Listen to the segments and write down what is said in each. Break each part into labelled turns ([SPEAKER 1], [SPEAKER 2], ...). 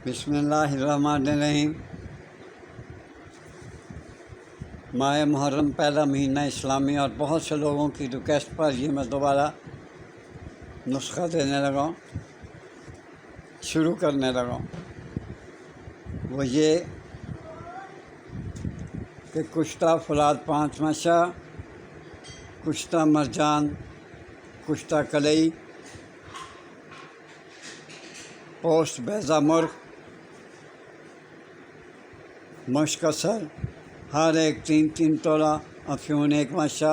[SPEAKER 1] بسم اللہ الرحمن الرحیم۔ ماہ محرم پہلا مہینہ اسلامی اور بہت سے لوگوں کی ریکویسٹ پر یہ میں دوبارہ نسخہ دینے لگا ہوں، شروع کرنے لگا ہوں۔ وہ یہ کہ کشتہ فولاد 5 ماشا، کشتہ مرجان، کشتہ کلئی، پوسٹ بیضہ مرغ، مشک اثر، ہر ایک 3 تولہ، افیون 1 ماشا،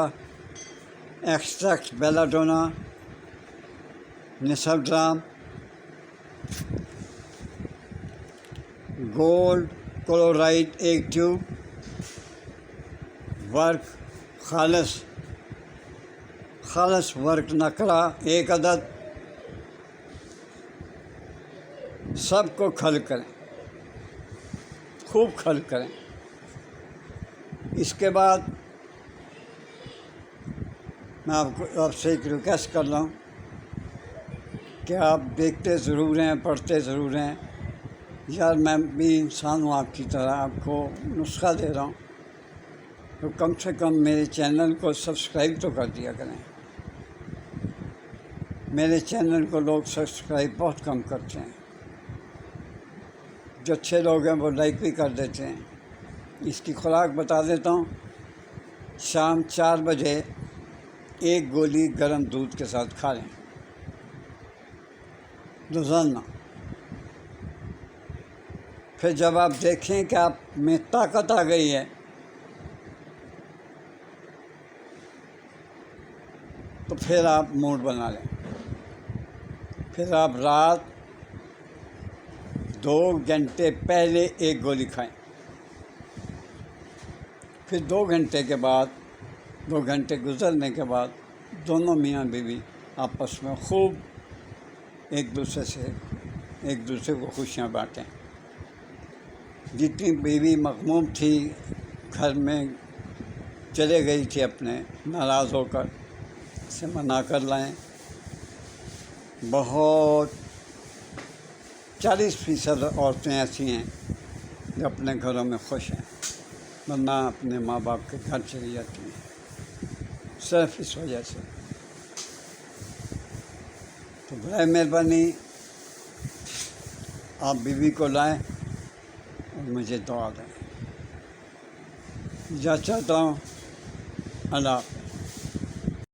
[SPEAKER 1] ایکسٹریکٹ بیلاڈونا، نصف drum, gold chloride 1 tube, work خالص ورک نکڑا 1 عدد۔ سب کو کھل کریں، خوب کھل کریں۔ اس کے بعد میں آپ سے ایک ریکویسٹ کر رہا ہوں کہ آپ دیکھتے ضرور ہیں، پڑھتے ضرور ہیں۔ یار میں بھی انسان ہوں آپ کی طرح، آپ کو نسخہ دے رہا ہوں تو کم سے کم میرے چینل کو سبسکرائب تو کر دیا کریں۔ میرے چینل کو لوگ سبسکرائب بہت کم کرتے ہیں، جو اچھے لوگ ہیں وہ لائک بھی کر دیتے ہیں۔ اس کی خوراک بتا دیتا ہوں، شام 4 بجے 1 گولی گرم دودھ کے ساتھ کھا لیں روزانہ۔ پھر جب آپ دیکھیں کہ آپ میں طاقت آ گئی ہے تو پھر آپ موڈ بنا لیں۔ پھر آپ رات 2 گھنٹے پہلے 1 گولی کھائیں، پھر 2 گھنٹے کے بعد، 2 گھنٹے گزرنے کے بعد دونوں میاں بیوی آپس میں خوب ایک دوسرے کو خوشیاں بانٹیں۔ جتنی بیوی مغموم تھی، گھر میں چلے گئی تھی اپنے ناراض ہو کر، اسے منا کر لائیں۔ بہت 40% عورتیں ایسی ہیں جو اپنے گھروں میں خوش ہیں، ورنہ اپنے ماں باپ کے گھر چلی جاتی ہیں صرف اس وجہ سے۔ تو برائے مہربانی آپ بیوی کو لائیں اور مجھے دعا دیں۔ اجازت چاہتا ہوں، اللہ حافظ۔